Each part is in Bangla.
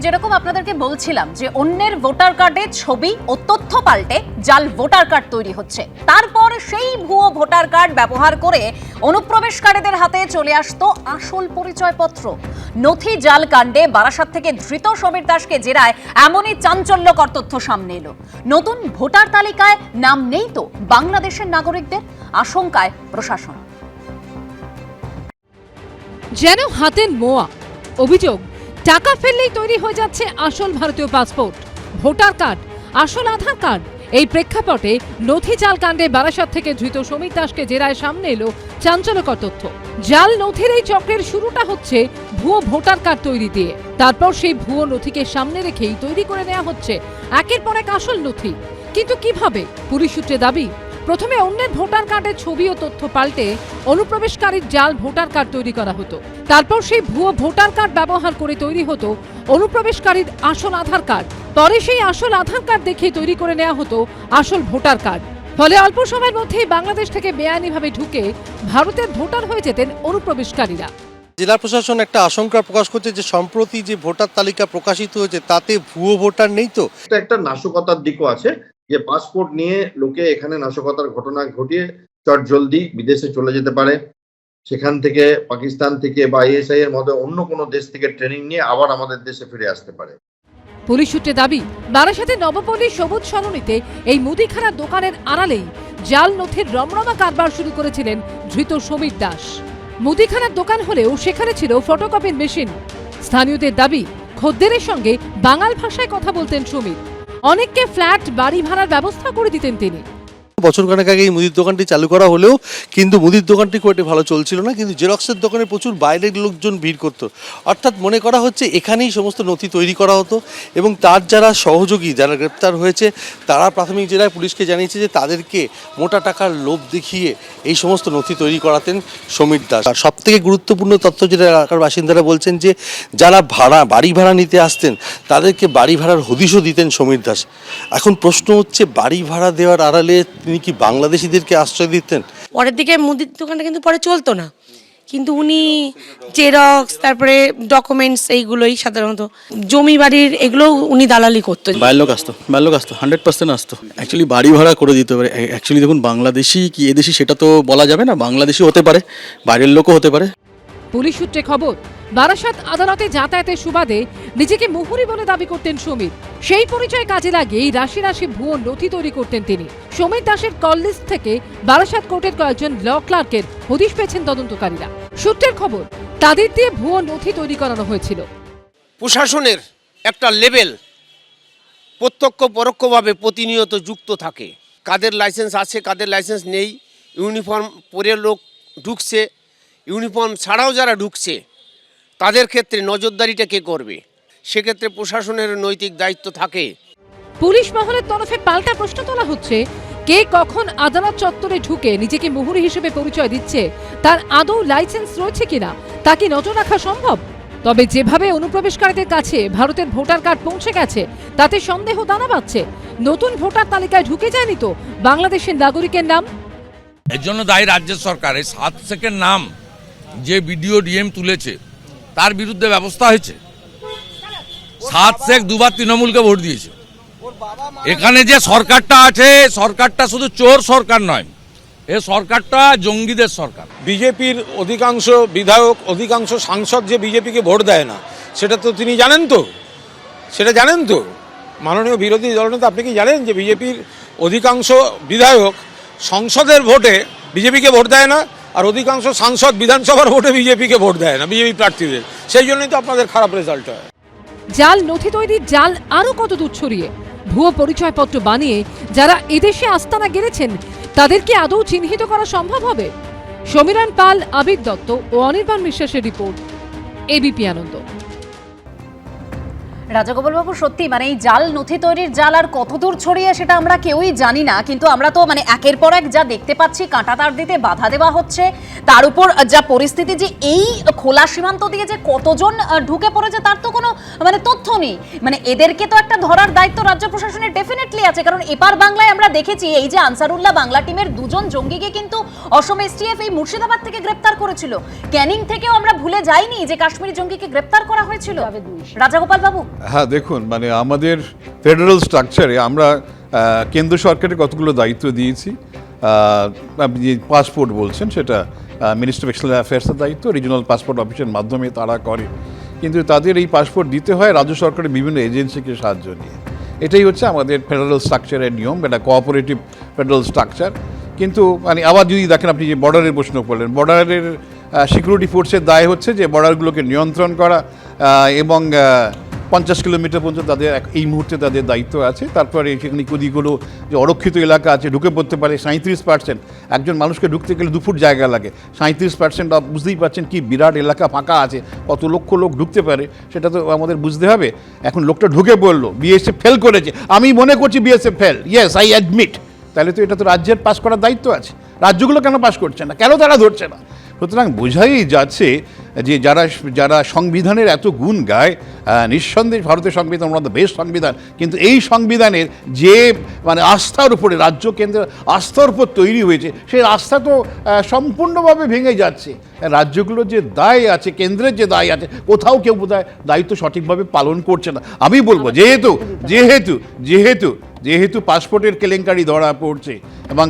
যেরকম আপনাদেরকে বলছিলাম যে অন্যের ভোটার কার্ডে ছবি ও তথ্য পাল্টে জাল ভোটার কার্ড তৈরি হচ্ছে, তারপর সেই ভুয়ো ভোটার কার্ড ব্যবহার করে অনুপ্রবেশকারীদের হাতে চলে আসতো আসল পরিচয়পত্র। নথি জাল কাণ্ডে বারাসাত থেকে ধৃত সমীর দাসকে জেরায় এমনই চাঞ্চল্যকর তথ্য সামনে এলো। নতুন ভোটার তালিকায় নাম নেই তো বাংলাদেশের নাগরিকদের, আশঙ্কায় প্রশাসন। যেন হাতের মোয়া। অভিযোগ, টাকা ফেললেই তৈরি হয়ে যাচ্ছে আসল ভারতীয় পাসপোর্ট, ভোটার কার্ড, আসল আধার কার্ড। এই প্রেক্ষাপটে নথি জাল কাণ্ডে বারাসাত থেকে ধৃত সমীর দাসকে জেরায় সামনে এলো চাঞ্চল্যকর তথ্য। জাল নথির এই চক্রের শুরুটা হচ্ছে ভুয়ো ভোটার কার্ড তৈরি দিয়ে। তারপর সেই ভুয়ো নথিকে সামনে রেখেই তৈরি করে নেওয়া হচ্ছে একের পর এক আসল নথি। কিন্তু কিভাবে? পুলিশ সূত্রে দাবি, প্রথমে অন্যের ভোটার কার্ডের ছবি ও তথ্য পাল্টে অনুপ্রবেশকারীর জাল ভোটার কার্ড তৈরি করা হতো। তারপর সেই ভুয়ো ভোটার কার্ড ব্যবহার করে তৈরি হতো অনুপ্রবেশকারীর আসল আধার কার্ড। পরে সেই আসল আধার কার্ড দেখে তৈরি করে নেওয়া হতো আসল ভোটার কার্ড। ফলে অল্প সময়ের মধ্যেই বাংলাদেশ থেকে বেআইনিভাবে ঢুকে ভারতের ভোটার হয়ে যেতেন অনুপ্রবেশকারীরা। জেলা প্রশাসন একটা আশঙ্কা প্রকাশ করছে যে সম্প্রতি যে ভোটার তালিকা প্রকাশিত হয়েছে তাতে ভুয়ো ভোটার নেই তো। একটা নাশকতার দিকও আছে, যে পাসপোর্ট নিয়ে লোকে এখানে নাশকতার ঘটনা ঘটিয়ে চট জলদি বিদেশে চলে যেতে পারে। সেখান থেকে পাকিস্তান থেকে বা আইএসআই এর মতো অন্য কোনো দেশ থেকে ট্রেনিং নিয়ে আবার আমাদের দেশে ফিরে আসতে পারে। পুলিশ সূত্রে দাবি, বারাসাতে নবপল্লী সবুজ সরণিতে এই মুদিখানার দোকানের আড়ালেই জাল নথির রমরমা কারবার শুরু করেছিলেন ধৃত সমীর দাস। মুদিখানার দোকান হলেও সেখানে ছিল ফটোকপির মেশিন। স্থানীয়দের দাবি, খদ্দেরের সঙ্গে বাঙাল ভাষায় কথা বলতেন সমীর। অনেককে ফ্ল্যাট বাড়ি ভাড়ার ব্যবস্থা করে দিতেন তিনি। বছর খানেক আগে এই মুদির দোকানটি চালু করা হলেও কিন্তু মুদির দোকানটি খুব একটা ভালো চলছিল না, কিন্তু জেরক্সের দোকানে প্রচুর বাইরের লোকজন ভিড় করতো। অর্থাৎ মনে করা হচ্ছে এখানেই সমস্ত নথি তৈরি করা হতো এবং তার যারা সহযোগী, যারা গ্রেপ্তার হয়েছে, তারা প্রাথমিক জেলায় পুলিশকে জানিয়েছে যে তাদেরকে মোটা টাকার লোভ দেখিয়ে এই সমস্ত নথি তৈরি করাতেন সমীর দাস। আর সব থেকে গুরুত্বপূর্ণ তথ্য যেটা এলাকার বাসিন্দারা বলছেন যে যারা বাড়ি ভাড়া নিতে আসতেন তাদেরকে বাড়ি ভাড়ার হদিশও দিতেন সমীর দাস। এখন প্রশ্ন হচ্ছে, বাড়ি ভাড়া দেওয়ার আড়ালে তিনি কি বাংলাদেশিদেরকে আশ্রয় দিতেন? পরের দিকে মুদির দোকানটা কিন্তু পরে চলতো না, কিন্তু উনি জেরক্স, তারপরে ডকুমেন্টস, এইগুলোই সাধারণত জমি বাড়ির এগুলো উনি দালালি করতো। বাইরের লোক আসতো 100% আসতো। অ্যাকচুয়ালি বাড়ি ভাড়া করে দিতে পারে। অ্যাকচুয়ালি দেখুন, বাংলাদেশি কি এদেশি সেটা তো বলা যাবে না, বাংলাদেশি হতে পারে, বাইরের লোকও হতে পারে। পুলিশ সূত্রে খবর, বারাসাত আদালতে যাতায়াতের সুবাদে নিজেকে মুহুরি বলে দাবি করতেন সমীর। সেই পরিচয় কাজে লাগিয়েই রাশি রাশি ভুয়ো নথি তৈরি করতেন তিনি। সমীর দাসের কল লিস্ট থেকে বারাসাত কোর্টের কয়েকজন ল ক্লার্কের হদিশ পেয়েছেন তদন্তকারীরা। সূত্রের খবর, তাদের দিয়ে ভুয়ো নথি তৈরি করানো হয়েছিল। প্রশাসনের একটা লেভেল প্রত্যক্ষ পরোক্ষভাবে প্রতিনিয়ত যুক্ত থাকে। কাদের লাইসেন্স আছে, কাদের লাইসেন্স নেই, ইউনিফর্ম পরে লোক ঢুকছে, ইউনিফর্ম ছাড়াও যারা ঢুকছে তাদের ক্ষেত্রে নজরদারিটা কে করবে? সেক্ষেত্রে প্রশাসনের নৈতিক দায়িত্ব থাকে। পুলিশ মহলের তরফে পাল্টা প্রশ্ন তোলা হচ্ছে, কে কখন আদালত চত্বরে ঢুকে নিজেকে মুহুরি হিসেবে পরিচয় দিচ্ছে, তার আদৌ লাইসেন্স রয়েছে কিনা তা কি নজর রাখা সম্ভব? তবে যেভাবে অনুপ্রবেশকারীদের কাছে ভারতের ভোটার কার্ড পৌঁছে গেছে তাতে সন্দেহ দানা বাঁধছে, নতুন ভোটার তালিকায় ঢুকে যায়নি তো বাংলাদেশের নাগরিকের নাম। এর জন্য দায়ী রাজ্য সরকার। এই 7 শেখের নাম যে বিডিও ডিএম তুলেছে তার বিরুদ্ধে ব্যবস্থা হয়েছে। 7 শেখ দুবার তৃণমূলকে ভোট দিয়েছে। এখানে যে সরকারটা আছে, সরকারটা শুধু চোর সরকার নয়, এ সরকারটা জঙ্গিদের সরকার। বিজেপির অধিকাংশ বিধায়ক, অধিকাংশ সাংসদ যে বিজেপিকে ভোট দেয় না, সেটা তো তিনি জানেন তো, সেটা জানেন তো মাননীয় বিরোধী দলনেতা, আপনি কি জানেন যে বিজেপির অধিকাংশ বিধায়ক সংসদের ভোটে বিজেপিকে ভোট দেয় না, আর অধিকাংশ সাংসদ বিধানসভার ভোটে বিজেপিকে ভোট দেয় না, বিজেপি প্রার্থীদের। সেই জন্যই তো আপনাদের খারাপ রেজাল্ট হয়। জাল নথি তৈরির জাল আরো কত দূর ছড়িয়ে ভুয়ো পরিচয়পত্র বানিয়ে যারা এদেশে আস্তানা গেড়েছেন তাদেরকে আদৌ চিহ্নিত করা সম্ভব হবে? সমীরণ পাল, আবির দত্ত ও অনির্বাণ বিশ্বাসের রিপোর্ট, এবিপি আনন্দ। রাজাগোপাল বাবু, সত্যি মানে এই জাল নথি তৈরির জাল আর কতদূর ছড়িয়ে সেটা আমরা কেউই জানি না, কিন্তু আমরা তো মানে একের পর এক যা দেখতে পাচ্ছি, কাঁটাতার দিতে বাধা দেওয়া হচ্ছে, তার উপর যা পরিস্থিতি, যে এই খোলা সীমান্ত দিয়ে যে কতজন ঢুকে পড়েছে তার তো কোনো মানে তথ্য নেই। মানে এদেরকে তো একটা ধরার দায়িত্ব রাজ্য প্রশাসনের ডেফিনেটলি আছে, কারণ এপার বাংলায় আমরা দেখেছি এই যে আনসারুল্লাহ বাংলা টিমের 2 জন জঙ্গিকে কিন্তু অসম এসটিএফ এই মুর্শিদাবাদ থেকে গ্রেপ্তার করেছিল। ক্যানিং থেকেও আমরা ভুলে যাইনি যে কাশ্মীরি জঙ্গিকে গ্রেপ্তার করা হয়েছিল। রাজাগোপাল বাবু। হ্যাঁ দেখুন, মানে আমাদের ফেডারেল স্ট্রাকচারে আমরা কেন্দ্র সরকারের কতগুলো দায়িত্ব দিয়েছি। আপনি যে পাসপোর্ট বলছেন সেটা মিনিস্টার অফ এক্সটার্নাল অ্যাফেয়ার্সের দায়িত্ব, রিজনাল পাসপোর্ট অফিসের মাধ্যমে তারা করে, কিন্তু তাদের এই পাসপোর্ট দিতে হয় রাজ্য সরকারের বিভিন্ন এজেন্সিকে সাহায্য নিয়ে। এটাই হচ্ছে আমাদের ফেডারেল স্ট্রাকচারের নিয়ম, এটা কোঅপারেটিভ ফেডারেল স্ট্রাকচার। কিন্তু মানে আবার যদি দেখেন, আপনি যে বর্ডারের প্রশ্ন করলেন, বর্ডারের সিকিউরিটি ফোর্সের দায় হচ্ছে যে বর্ডারগুলোকে নিয়ন্ত্রণ করা এবং 50 কিলোমিটার পর্যন্ত তাদের এই মুহূর্তে তাদের দায়িত্ব আছে। তারপরে সেখানে কুদিগুলো যে অরক্ষিত এলাকা আছে ঢুকে পড়তে পারে 37%। একজন মানুষকে ঢুকতে গেলে 2 ফুট জায়গা লাগে, 37% বুঝতেই পারছেন কি বিরাট এলাকা ফাঁকা আছে, কত লক্ষ লোক ঢুকতে পারে সেটা তো আমাদের বুঝতে হবে। এখন লোকটা ঢুকে পড়লো, বিএসএফ ফেল করেছে, আমি মনে করছি BSF fail, yes I admit, তাহলে তো এটা তো রাজ্যের পাস করার দায়িত্ব আছে। রাজ্যগুলো কেন পাস করছে না, কেন তারা ধরছে না? সুতরাং বোঝাই যাচ্ছে যে যারা সংবিধানের এত গুণ গায়, নিঃসন্দেহে ভারতের সংবিধান ওয়ান অফ দ্য বেস্ট সংবিধান, কিন্তু এই সংবিধানের যে মানে আস্থার উপরে, রাজ্য কেন্দ্রের আস্থার উপর তৈরি হয়েছে, সেই আস্থা তো সম্পূর্ণভাবে ভেঙে যাচ্ছে। রাজ্যগুলোর যে দায় আছে, কেন্দ্রের যে দায় আছে, কোথাও কেউ বোধহয় দায়িত্ব সঠিকভাবে পালন করছে না। আমি বলবো যেহেতু পাসপোর্টের কেলেঙ্কারি ধরা পড়ছে এবং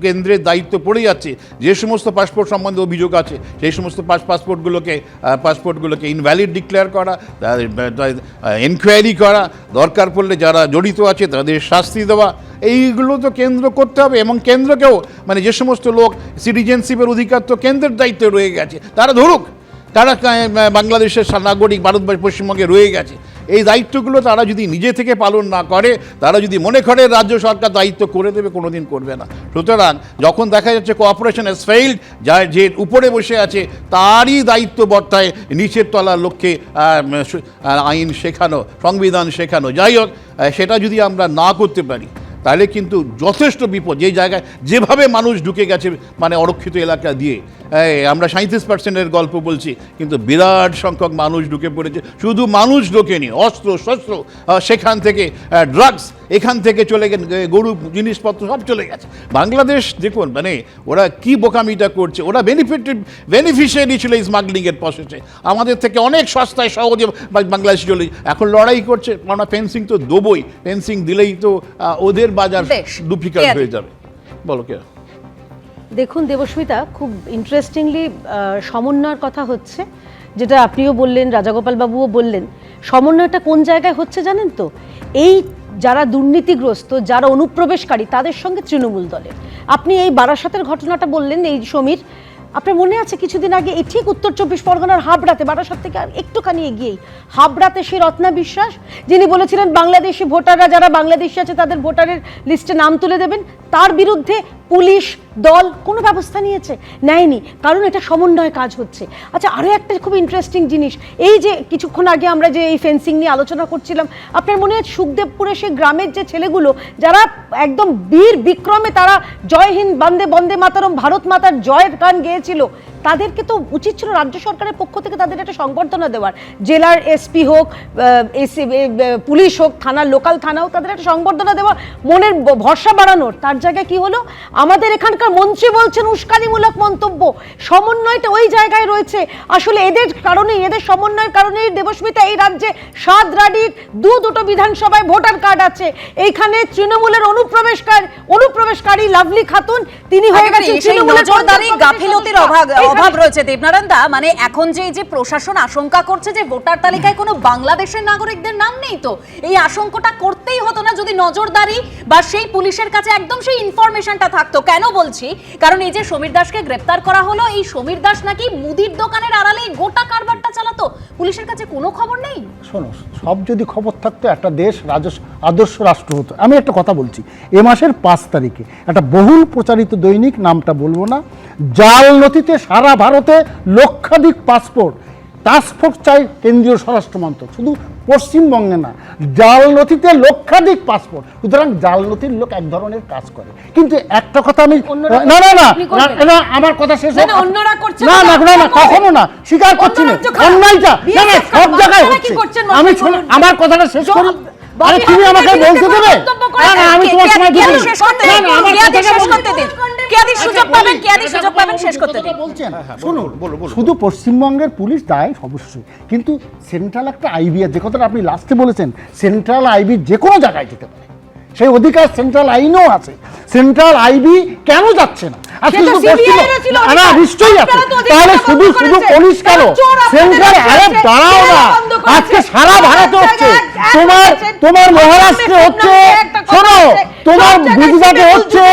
কেন্দ্রের দায়িত্ব পড়ে যাচ্ছে, যে সমস্ত পাসপোর্ট সম্বন্ধে অভিযোগ আছে সেই সমস্ত পাসপোর্টগুলোকে ইনভ্যালিড ডিক্লেয়ার করা, এনকোয়ারি করা, দরকার পড়লে যারা জড়িত আছে তাদের শাস্তি দেওয়া, এইগুলো তো কেন্দ্র করতে হবে। এবং কেন্দ্রকেও মানে যে সমস্ত লোক সিটিজেনশিপের অধিকার তো কেন্দ্রের দায়িত্বে রয়ে গেছে, তারা ধরুক, তারা বাংলাদেশের নাগরিক, ভারতবর্ষ পশ্চিমবঙ্গে রয়ে গেছে, এই দায়িত্বগুলো তারা যদি নিজে থেকে পালন না করে, তারা যদি মনে করে রাজ্য সরকার দায়িত্ব করে দেবে, কোনোদিন করবে না। সুতরাং যখন দেখা যাচ্ছে কোঅপারেশন হ্যাজ ফেইল্ড, যে উপরে বসে আছে তারই দায়িত্ব বর্তায় নিচের তলার লক্ষ্যে আইন শেখানো, সংবিধান শেখানো। যাই হোক, সেটা যদি আমরা না করতে পারি তাহলে কিন্তু যথেষ্ট বিপদ। যেই জায়গায় যেভাবে মানুষ ঢুকে গেছে মানে অরক্ষিত এলাকা দিয়ে, আমরা 37%-এর গল্প বলছি, কিন্তু বিরাট সংখ্যক মানুষ ঢুকে পড়েছে। শুধু মানুষ ঢোকেনি, অস্ত্র শস্ত্র, সেখান থেকে ড্রাগস, এখান থেকে চলে গেছে, গরু জিনিসপত্র সব চলে গেছে। বাংলাদেশ দেখুন মানে ওরা কি বোকামিটা করছে, ওরা বেনিফিশিয়ারি ছিল এই স্মাগলিংয়ের প্রসেসে, আমাদের থেকে অনেক সস্তায় সহজে বাংলাদেশ চলে। এখন লড়াই করছে, কারণ ফেন্সিং তো দেবই, ফেন্সিং দিলেই তো ওদের বাজার ডুপ্লিকেট হয়ে যাবে। বলো কে? দেখুন দেবস্মিতা, খুব ইন্টারেস্টিংলি সমন্বয়ের কথা হচ্ছে, যেটা আপনিও বললেন, রাজাগোপাল বাবুও বললেন। সমন্বয়টা কোন জায়গায় হচ্ছে জানেন তো? এই যারা দুর্নীতিগ্রস্ত, যারা অনুপ্রবেশকারী, তাদের সঙ্গে তৃণমূল দলের। আপনি এই বারাসাতের ঘটনাটা বললেন, এই সমীর, আপনার মনে আছে কিছুদিন আগে এই ঠিক উত্তর 24 পরগনার হাবড়াতে, বারাসাত থেকে একটুখানি এগিয়েই হাবড়াতে সেই রত্না বিশ্বাস, যিনি বলেছিলেন বাংলাদেশি ভোটাররা যারা বাংলাদেশি আছে তাদের ভোটারের লিস্টে নাম তুলে দেবেন, তার বিরুদ্ধে পুলিশ দল কোনো ব্যবস্থা নিয়েছে? নেয়নি, কারণ এটা সমন্বয় কাজ হচ্ছে। আচ্ছা, আরও একটা খুব ইন্টারেস্টিং জিনিস, এই যে কিছুক্ষণ আগে আমরা যে এই ফেন্সিং নিয়ে আলোচনা করছিলাম, আপনার মনে আছে সুখদেবপুরে সেই গ্রামের যে ছেলেগুলো যারা একদম বীর বিক্রমে তারা জয় হিন্দ, বন্দে মাতরম, ভারত মাতার জয়ের গান গেয়েছিল, তাদেরকে তো উচিত ছিল রাজ্য সরকারের পক্ষ থেকে তাদের একটা সংবর্ধনা দেওয়ার। জেলার এসপি হোক, পুলিশ হোক, থানার লোকাল থানা হোক, তাদের একটা সংবর্ধনা দেওয়া, মনের ভরসা বাড়ানোর। তার জায়গায় কি হলো, আমাদের এখানকার মন্ত্রী বলছেন উস্কানিমূলক মন্তব্য। সমন্বয়টা ওই জায়গায় রয়েছে। আসলে এদের কারণেই, এদের সমন্বয়ের কারণেই দেবস্মিতা, এই রাজ্যে 7 রাডির দুটো বিধানসভায় ভোটার কার্ড আছে। এইখানে তৃণমূলের অনুপ্রবেশকারী লাভলি খাতুন, তিনি হয়ে গেছেন তৃণমূলের গাফিলতির অভাব রয়েছে। দেবনারায়ণ দা, মানে এখন যে প্রশাসন আশঙ্কা করছে যে ভোটার তালিকায় কোনো বাংলাদেশের নাগরিকদের নাম নেই, তো এই আশঙ্কাটা করতেই হতো না যদি নজরদারি বা সেই পুলিশের কাছে একদম সেই ইনফরমেশনটা থাকতো। কেন বলছি, কারণ এই যে সমীর দাসকে গ্রেপ্তার করা হলো, এই সমীর দাস নাকি মুদির দোকানের আড়ালে গোটা কারবারটা চালাতো, পুলিশের কাছে কোনো খবর নেই। শোনো, সব যদি খবর থাকতো একটা দেশ আদর্শ রাষ্ট্র হতো। আমি একটা কথা বলছি, এ মাসের 5 তারিখে একটা বহুল প্রচারিত দৈনিক, নামটা বলবো না, জাল নথিতে সারা ভারতে লক্ষাধিক পাসপোর্ট, টাস্কফোর্স চাই কেন্দ্রীয় স্বরাষ্ট্র মন্ত্রক, শুধু পশ্চিমবঙ্গে না, জাল নথিতে লক্ষাধিক পাসপোর্ট। সুতরাং জাল নথির লোক এক ধরনের কাজ করে। কিন্তু একটা কথা আমি না আমার কথা শেষ হোক, না কখনো না, স্বীকার করছি না অন্যায়টা, সব জায়গায় হচ্ছে। আমি আমার কথাটা শেষ করি, আরে তুমি আমাকে বলতে দেবে? না, আমি তোমার সময় দিই না, আমার কথাটা কেয়াদি সুযোগ পাবেন শেষ করতে দিন। বলছেন শুনুন, শুধু পশ্চিমবঙ্গের পুলিশ দায় অবশ্যই, কিন্তু সেন্ট্রাল একটা আইবি, যে কথাটা আপনি লাস্টে বলেছেন, সেন্ট্রাল আইবি যে কোনো জায়গায় যেতে পারে, সেই অধিকার সেন্ট্রাল আইনেও আছে। সেন্ট্রাল আইবি কেন যাচ্ছে না? আজকে শুধু নিশ্চয়ই আছে, তাহলে শুধু পুলিশ কেন? সেন্ট্রাল, আরে দাঁড়াও না, আজকে সারা ভারতে হচ্ছে, তোমার মহারাষ্ট্রে হচ্ছে, শোনো, তোমার গুজরাটে হচ্ছে,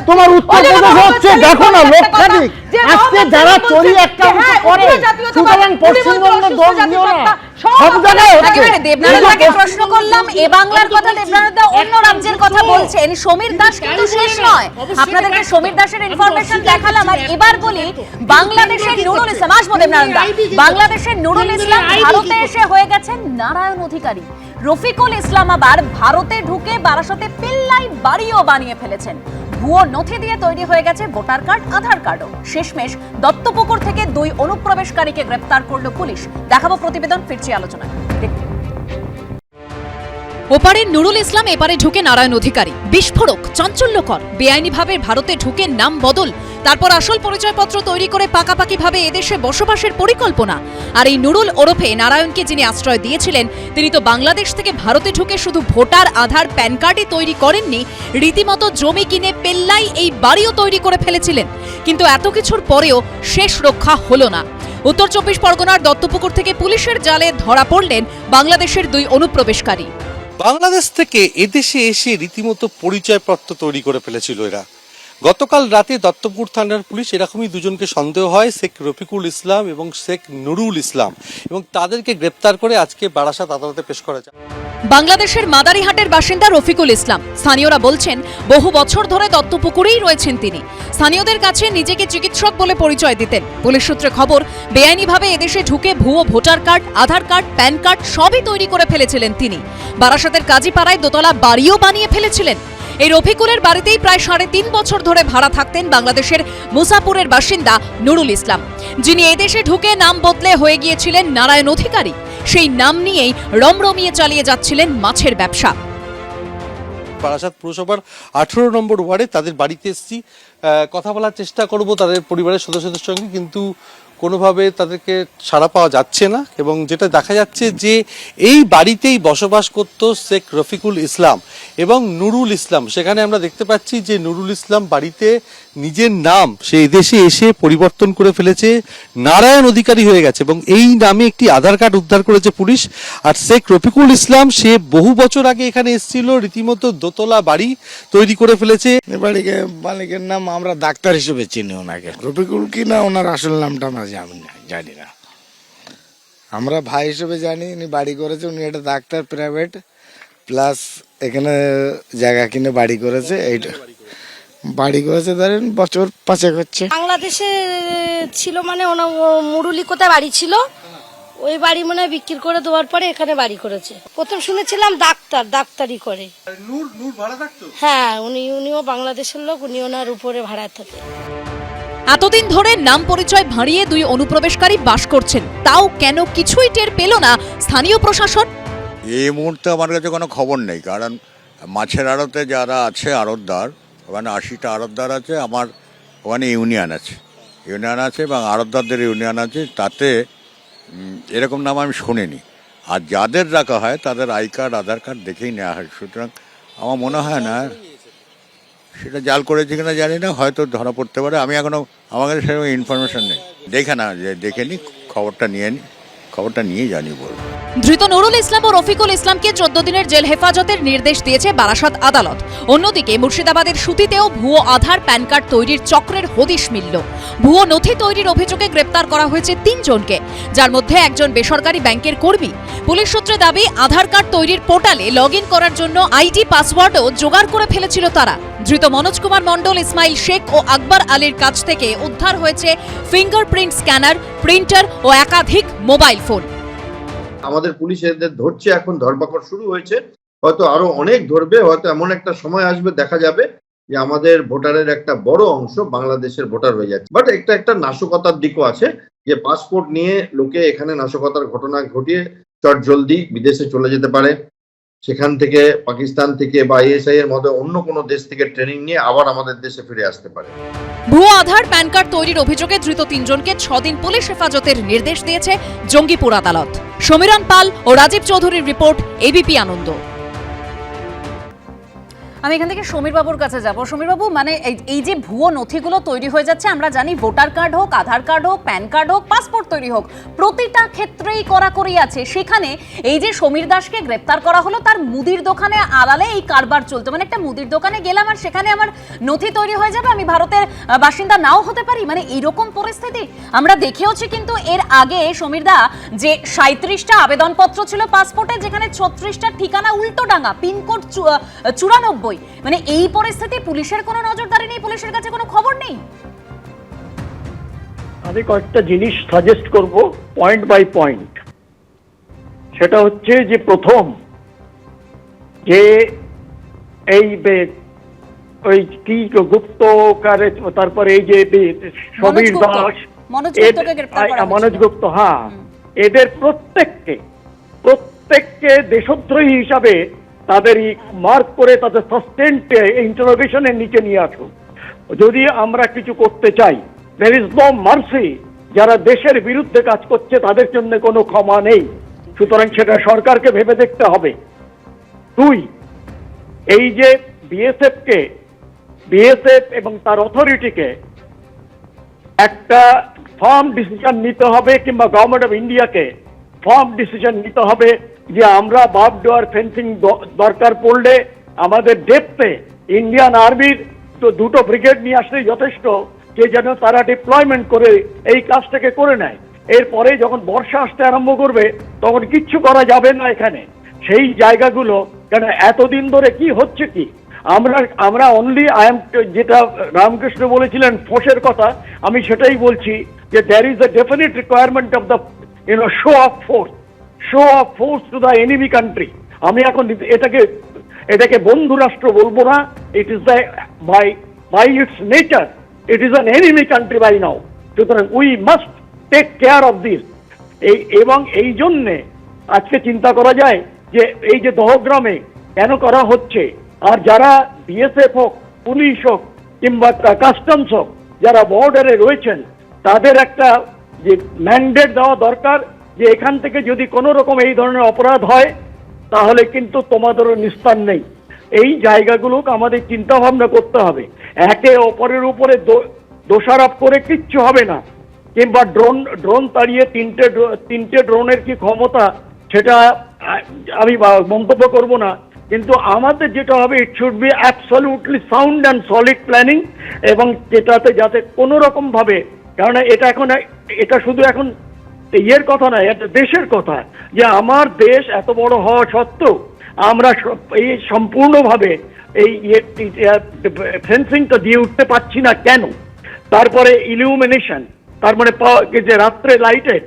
তোমার উত্তরপ্রদেশে হচ্ছে, দেখো না লক্ষাধিক। আজকে যারা চুরি একটা করে, সুতরাং পশ্চিমবঙ্গের দোষ দিও না, সব জায়গায় হচ্ছে। দেবনারায়ণকে প্রশ্ন করলাম এ বাংলার কথা, দেবনারায়ণদা অন্য রাজ্যের কথা বলছেন। সমীর দাস কিন্তু শেষ নয়, আপনাদেরকে সমীর দাসের ইনফরমেশন দেখালাম। আর এবার বলি বাংলাদেশের নুরুল ইসলাম, আসবো দেবনারায়ণদা, বাংলাদেশের নুরুল ইসলাম ভারতে এসে হয়ে গেছেন নারায়ণ অধিকারী। রফিকুল ইসলাম আবার ভারতে ঢুকে বারাসতে পিল্লাই বাড়িও বানিয়ে ফেলেছেন। ভুয়ো নথি দিয়ে তৈরি হয়ে গেছে ভোটার কার্ড, আধার কার্ডও। শেষমেশ দত্তপুকুর থেকে 2 অনুপ্রবেশকারীকে গ্রেফতার করল পুলিশ। দেখাবো প্রতিবেদন, ফিরছি আলোচনায়। ওপারে নুরুল ইসলাম, এপারে ঢুকে নারায়ণ অধিকারী। বিস্ফোরক, চাঞ্চল্যকর। বেআইনিভাবে ভারতে ঢুকে নাম বদল, তারপর আসল পরিচয়পত্র তৈরি করে পাকাপাকিভাবে এদেশে বসবাসের পরিকল্পনা। আর এই নুরুল ওরফে নারায়ণকে যিনি আশ্রয় দিয়েছিলেন, তিনি তো বাংলাদেশ থেকে ভারতে ঢুকে শুধু ভোটার, আধার, প্যান কার্ডই তৈরি করেননি, রীতিমতো জমি কিনে পেল্লাই এই বাড়িও তৈরি করে ফেলেছিলেন। কিন্তু এত কিছুর পরেও শেষ রক্ষা হলো না। উত্তর 24 পরগনার দত্তপুকুর থেকে পুলিশের জালে ধরা পড়লেন বাংলাদেশের 2 অনুপ্রবেশকারী। বাংলাদেশ থেকে এদেশে এসে রীতিমতো পরিচয়পত্র তৈরি করে ফেলেছিল এরা। গতকাল রাতে দত্তপুর থানার পুলিশ এরকমই দুজনকে সন্দেহ হয়, শেখ রফিকুল ইসলাম এবং শেখ নুরুল ইসলাম, এবং তাদেরকে গ্রেপ্তার করে আজকে বারাসাত আদালতে পেশ করা যায়। বাংলাদেশের মাদারিহাটের বাসিন্দা রফিকুল ইসলাম। স্থানীয়রা বলছেন বহু বছর ধরে দত্তপুকুরেই রয়েছেন তিনি। স্থানীয়দের কাছে নিজেকে চিকিৎসক বলে পরিচয় দিতেন। পুলিশ সূত্রে খবর, বেআইনিভাবে এদেশে ঢুকে ভুয়ো ভোটার কার্ড, আধার কার্ড, প্যান কার্ড সবই তৈরি করে ফেলেছিলেন তিনি। বারাসাতের কাজীপাড়ায় দোতলা বাড়িও বানিয়ে ফেলেছিলেন। এই রফিকুলের বাড়িতেই প্রায় 3.5 বছর ধরে ভাড়া থাকতেন বাংলাদেশের মুসাপুরের বাসিন্দা নুরুল ইসলাম, যিনি এদেশে ঢুকে নাম বদলে হয়ে গিয়েছিলেন নারায়ণ অধিকারী। সেই নাম নিয়েই রমরমিয়ে চালিয়ে যাচ্ছিলেন মাছের ব্যবসা। বারাসাত পুরসভার 18 নম্বর ওয়ার্ডে তাদের বাড়িতে এসেছি, কথা বলার চেষ্টা করব তাদের পরিবারের সদস্যদের সঙ্গে, কিন্তু কোনোভাবে তাদেরকে সাড়া পাওয়া যাচ্ছে না। এবং যেটা দেখা যাচ্ছে যে এই বাড়িতেই বসবাস করত শেখ রফিকুল ইসলাম এবং নুরুল ইসলাম। সেখানে আমরা দেখতে পাচ্ছি যে নুরুল ইসলাম বাড়িতে নিজের নাম সে এদেশে এসে পরিবর্তন করে ফেলেছে, নারায়ণ অধিকারী হয়ে গেছে, এবং এই নামে একটি আধার কার্ড উদ্ধার করেছে পুলিশ। আর শেখ রফিকুল ইসলাম সে বহু বছর আগে এখানে এসেছিল, রীতিমতো দোতলা বাড়ি তৈরি করে ফেলেছে। মালিকের নাম আমরা ডাক্তার হিসেবে চিনি ওনাকে, রফিকুল কি না ওনার আসল নামটা আমরা জানি না, আমরা ভাই হিসেবে জানি। উনি বাড়ি করেছে, উনি একটা ডাক্তার প্রাইভেট, প্লাস এখানে জায়গা কিনে বাড়ি করেছে। এইটা বাড়ি করেছে ধরেন বছর 5 হচ্ছে। বাংলাদেশে ছিল মানে ওনার মুরুলি কোথায় বাড়ি ছিল, ওই বাড়ি মনে হয় বিক্রি করে দেওয়ার পরে এখানে বাড়ি করেছে। প্রথম শুনেছিলাম ডাক্তারি করে। হ্যাঁ, উনিও বাংলাদেশের লোক, উনি ওনার উপরে ভাড়া থাকে। এতদিন ধরে নাম পরিচয় ভাঁড়িয়ে 2 অনুপ্রবেশকারী বাস করছেন, তাও কেন কিছুই টের পেল না স্থানীয় প্রশাসন? এই মুহূর্তে আমার কাছে কোনো খবর নেই, কারণ মাছের আড়তে যারা আছে আড়তদার, ওখানে 80টা আড়তদার আছে, আমার ওখানে ইউনিয়ন আছে এবং আড়তদারদের ইউনিয়ন আছে, তাতে এরকম নাম আমি শুনিনি। আর যাদের রাখা হয় তাদের আই কার্ড, আধার কার্ড দেখেই নেওয়া হয়। সুতরাং আমার মনে হয় না সেটা জাল করেছে কিনা জানি না, হয়তো ধরা পড়তে পারে। আমি এখনও, আমার কাছে সেরকম ইনফরমেশন নেই, দেখে নি, খবরটা নিয়ে জানি বলবো। ধৃত নুরুল ইসলাম ও রফিকুল ইসলামকে 14 দিনের জেল হেফাজতের নির্দেশ দিয়েছে বারাসাত আদালত। অন্যদিকে মুর্শিদাবাদের সুতিতেও ভুয়ো আধার, প্যান কার্ড তৈরির চক্রের হদিশ মিলল। ভুয়ো নথি তৈরির অভিযোগে গ্রেপ্তার করা হয়েছে 3 জনকে, যার মধ্যে একজন বেসরকারি ব্যাংকের কর্মী। পুলিশ সূত্রে দাবি, আধার কার্ড তৈরির পোর্টালে লগইন করার জন্য আইডি পাসওয়ার্ডও জোগাড় করে ফেলেছিল তারা। ধৃত মনোজ কুমার মণ্ডল, ইসমাইল শেখ ও আকবর আলীর কাছ থেকে উদ্ধার হয়েছে ফিঙ্গারপ্রিন্ট স্ক্যানার, প্রিন্টার ও একাধিক মোবাইল ফোন। আমাদের পুলিশ এদের ধরছে, এখন ধরপাকড় শুরু হয়েছে, হয়তো আরো অনেক ধরবে। হয়তো এমন একটা সময় আসবে, দেখা যাবে যে আমাদের ভোটারের একটা বড় অংশ বাংলাদেশের ভোটার হয়ে যাচ্ছে। বাট একটা নাশকতার দিকও আছে, যে পাসপোর্ট নিয়ে লোকে এখানে নাশকতার ঘটনা ঘটিয়ে চটজলদি বিদেশে চলে যেতে পারে। সেখান থেকে পাকিস্তান থেকে বা আইএসআই এর মতো অন্য কোনো দেশ থেকে ট্রেনিং নিয়ে আবার আমাদের দেশে ফিরে আসতে পারে। ভুয়ো আধার প্যান কার্ড তৈরির অভিযোগে ধৃত 3 জনকে 6 দিন পুলিশ হেফাজতের নির্দেশ দিয়েছে জঙ্গিপুর আদালত। সমীরণ পাল ও রাজীব চৌধুরীর রিপোর্ট, এবিপি আনন্দ। আমি এখান থেকে সমীর বাবুর কাছে যাব। সমীর বাবু, মানে এই যে ভুয়ো নথিগুলো তৈরি হয়ে যাচ্ছে, আমরা জানি ভোটার কার্ড হোক, আধার কার্ড হোক, প্যান কার্ড হোক, পাসপোর্ট তৈরি হোক, প্রতিটা ক্ষেত্রেই কড়াকড়ি আছে। সেখানে এই যে সমীর দাসকে গ্রেপ্তার করা হলো, তার মুদির দোকানে আড়ালে এই কারবার চলতো। মানে একটা মুদির দোকানে গেলাম আর সেখানে আমার নথি তৈরি হয়ে যাবে, আমি ভারতের বাসিন্দা নাও হতে পারি, মানে এইরকম পরিস্থিতি আমরা দেখেওছি। কিন্তু এর আগে সমীর দা যে 37টা আবেদনপত্র ছিল পাসপোর্টে, যেখানে 36টা ঠিকানা উল্টোডাঙ্গা, পিনকোড 94, মানে এই পরিস্থিতি পুলিশের কোনো নজরদারি নেই, পুলিশের কাছে কোনো খবর নেই। আমি কয়েকটা জিনিস সাজেস্ট করব পয়েন্ট বাই পয়েন্ট। সেটা হচ্ছে যে প্রথম যে এই ওই কি গুপ্তকারে, তারপরে এই যে সমীর দাস, মনোজ গুপ্ত, হ্যাঁ, এদের প্রত্যেককে দেশদ্রোহী হিসাবে তাদের মার্ক করে তাদের সাসপেন্ড ইন্টারোগেশনের নিচে নিয়ে আসুন। যদি আমরা কিছু করতে চাই, there is no mercy। যারা দেশের বিরুদ্ধে কাজ করছে তাদের জন্য কোনো ক্ষমা নেই, সুতরাং সেটা সরকারকে ভেবে দেখতে হবে। 2, এই যে বিএসএফ এবং তার অথরিটিকে একটা ফার্ম ডিসিশন নিতে হবে, কিংবা গভর্নমেন্ট অফ ইন্ডিয়াকে ফার্ম ডিসিশন নিতে হবে যে আমরা বার্ব ডোয়ার ফেন্সিং দরকার পড়লে আমাদের ডেপথে ইন্ডিয়ান আর্মির তো 2টো ব্রিগেড নিয়ে আসলে যথেষ্ট, যে যেন তারা ডিপ্লয়মেন্ট করে এই কাজটাকে করে নেয়। এরপরে যখন বর্ষা আসতে আরম্ভ করবে তখন কিচ্ছু করা যাবে না এখানে। সেই জায়গাগুলো কেন এতদিন ধরে কি হচ্ছে কি, আমরা অনলি যেটা রামকৃষ্ণ বলেছিলেন ফোর্সের কথা, আমি সেটাই বলছি যে there is a definite requirement of the show of force to the enemy country. আমি এখন এটাকে বন্ধু রাষ্ট্র বলবো না, it is by its nature it is an enemy country by now. সুতরাং we must take care of this. এবং এই জন্যে আজকে চিন্তা করা যায় যে এই যে দহগ্রামে কেন করা হচ্ছে, আর যারা বিএসএফ হোক, পুলিশ হোক, কিংবা কাস্টমস হোক, যারা বর্ডারে রয়েছেন, তাদের একটা যে ম্যান্ডেট দেওয়া দরকার যে এখান থেকে যদি কোনো রকম এই ধরনের অপরাধ হয় তাহলে কিন্তু তোমাদেরও নিস্তার নেই। এই জায়গাগুলোকে আমাদের চিন্তা ভাবনা করতে হবে। একে অপরের উপরে দোষারোপ করে কিচ্ছু হবে না। কিংবা ড্রোন তাড়িয়ে 3টে ড্রোনের কি ক্ষমতা সেটা আমি মন্তব্য করব না, কিন্তু আমাদের যেটা হবে it should be absolutely sound and solid planning, এবং যেটাতে যাতে কোনো রকম ভাবে, কারণ এটা শুধু এখন ইয়ের কথা নয়, এটা দেশের কথা, যে আমার দেশ এত বড় হওয়া সত্ত্বেও আমরা এই সম্পূর্ণভাবে এই ফেন্সিংটা দিয়ে উঠতে পারছি না কেন। তারপরে ইলুমিনেশন, তার মানে যে রাত্রে লাইটের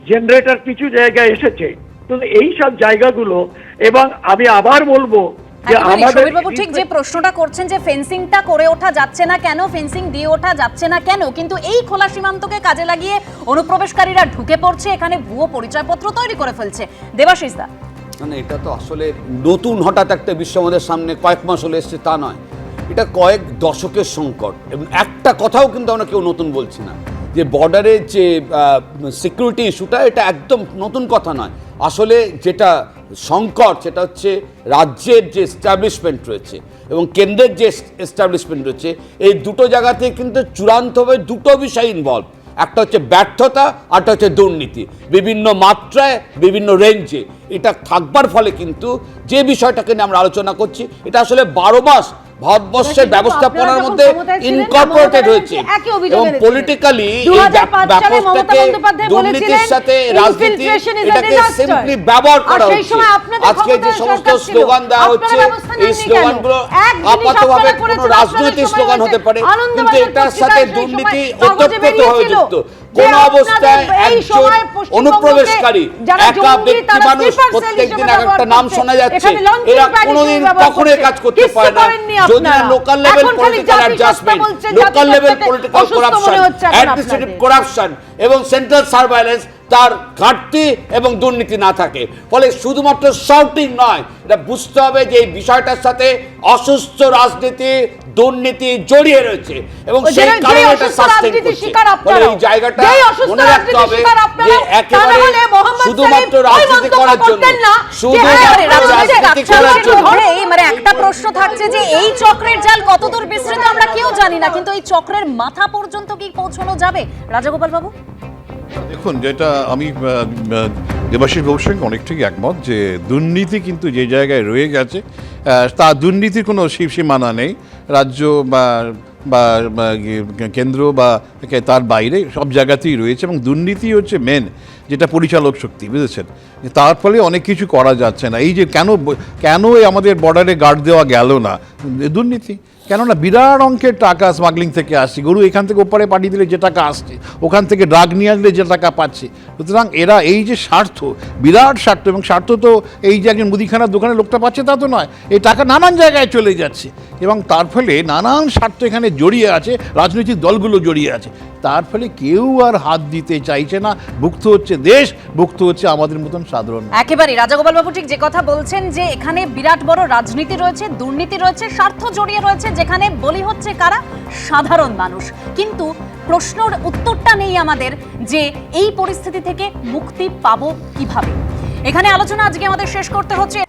জেনারেটর কিছু জায়গায় এসেছে, তো এই সব জায়গাগুলো। এবং আমি আবার বলবো যে আমাদের ঠিক যে প্রশ্নটা করছেন যে ফেন্সিংটা করে ওঠা যাচ্ছে না কেন, ফেন্সিং দিয়ে ওঠা যাচ্ছে না কেন, কিন্তু এই খোলা সীমান্তকে কাজে লাগিয়ে অনুপ্রবেশকারীরা ঢুকে পড়ছে, এখানে ভুয়ো পরিচয়পত্র তৈরি করে ফেলছে। দেবাশিস দা, মানে এটা তো আসলে নতুন হঠাৎ একটা বিশ্ব আমাদের সামনে কয়েক মাস হলে এসছে তা নয়, এটা কয়েক দশকের সংকট। এবং একটা কথাও কিন্তু আমরা কেউ নতুন বলছি না যে বর্ডারের যে সিকিউরিটি ইস্যুটা, এটা একদম নতুন কথা নয়। আসলে যেটা সংকট সেটা হচ্ছে রাজ্যের যে এস্টাবলিশমেন্ট রয়েছে এবং কেন্দ্রের যে এস্টাবলিশমেন্ট রয়েছে, এই দুটো জায়গাতে কিন্তু চূড়ান্তভাবে দুটো বিষয় ইনভলভ। একটা হচ্ছে ব্যর্থতা, আরটা হচ্ছে দুর্নীতি, বিভিন্ন মাত্রায় বিভিন্ন রেঞ্জে। এটা থাকবার ফলে কিন্তু যে বিষয়টাকে নিয়ে আমরা আলোচনা করছি, এটা আসলে 12 মাস ভারতবর্ষের ব্যবস্থাপনার মধ্যে ইনকর্পোরেটেড হয়েছে এবং পলিটিক্যালি এই ব্যাপারটাকে দুর্নীতির সাথে রাজনীতি এটাকে সিম্পলি ব্যবহার করা হচ্ছে। আজকে যে সমস্ত স্লোগান দেওয়া হচ্ছে, এই স্লোগানগুলো আপাতভাবে কোনো রাজনৈতিক স্লোগান হতে পারে, কিন্তু এটার সাথে দুর্নীতি ওতপ্রোত হয়ে যুক্ত। কোন অবস্থায় একজন অনুপ্রবেশকারী, একা ব্যক্তি মানুষ, প্রত্যেকদিন একটা নাম শোনা যাচ্ছে, এরা কোনোদিন কখনোই কাজ করতে পারে না যদি না local level political adjustment, local level political corruption, administrative corruption এবং সেন্ট্রাল সার্ভাইলেন্স তার ঘাটতি এবং দুর্নীতি না থাকে। ফলে শুধুমাত্র শাউটিং নয়, এটা বুঝতে হবে যে এই বিষয়টার সাথে অসুস্থ রাজনীতি, দুর্নীতি জড়িয়ে রয়েছে এবং সেই কারণে এটা সাসটেইন করছে। ফলে এই জায়গাটা মনে রাখতে হবে যে একেবারে শুধুমাত্র রাজনীতি করার জন্য, মানে একটা প্রশ্ন থাকছে যে এই চক্রের জাল কতদূর বিস্তৃত আমরা কেউ জানি না, কিন্তু এই চক্রের মাথা পর্যন্ত কি পৌঁছানো যাবে? রাজাগোপাল বাবু, দেখুন, যেটা আমি দেবাশিস বাবুর সঙ্গে অনেকটাই একমত যে দুর্নীতি কিন্তু যে জায়গায় রয়ে গেছে তা দুর্নীতির কোনো সীমানা নেই। রাজ্য বা কেন্দ্র বা তার বাইরে সব জায়গাতেই রয়েছে এবং দুর্নীতি হচ্ছে মেন যেটা পরিচালক শক্তি, বুঝেছেন? তার ফলে অনেক কিছু করা যাচ্ছে না। এই যে কেন আমাদের বর্ডারে গার্ড দেওয়া গেল না, দুর্নীতি। কেননা বিরাট অঙ্কের টাকা স্মাগলিং থেকে আসছে, গরু এখান থেকে ওপারে পাঠিয়ে দিলে যে টাকা আসছে, ওখান থেকে ড্রাগ নিয়ে আসলে যে টাকা পাচ্ছে। সুতরাং এরা এই যে স্বার্থ, বিরাট স্বার্থ, এবং স্বার্থ তো এই যে একজন মুদিখানার দোকানে লোকটা পাচ্ছে তা তো নয়, এই টাকা নানান জায়গায় চলে যাচ্ছে এবং তার ফলে নানান স্বার্থ এখানে জড়িয়ে আছে, রাজনৈতিক দলগুলো জড়িয়ে আছে। তার ফলে কেউ আর হাত দিতে চাইছে না। ভুক্ত হচ্ছে দেশ, ভুক্ত হচ্ছে আমাদের মতন সাধারণ। একেবারে রাজাগোপাল বাবু ঠিক যে কথা বলছেন যে এখানে বিরাট বড় রাজনীতি রয়েছে, দুর্নীতি রয়েছে, স্বার্থ জড়িয়ে রয়েছে, যেখানে বলি হচ্ছে কারা? সাধারণ মানুষ। কিন্তু প্রশ্নের উত্তরটা নেই আমাদের যে এই পরিস্থিতি থেকে মুক্তি পাবো কিভাবে। এখানে আলোচনা আজকে আমাদের শেষ করতে হচ্ছে।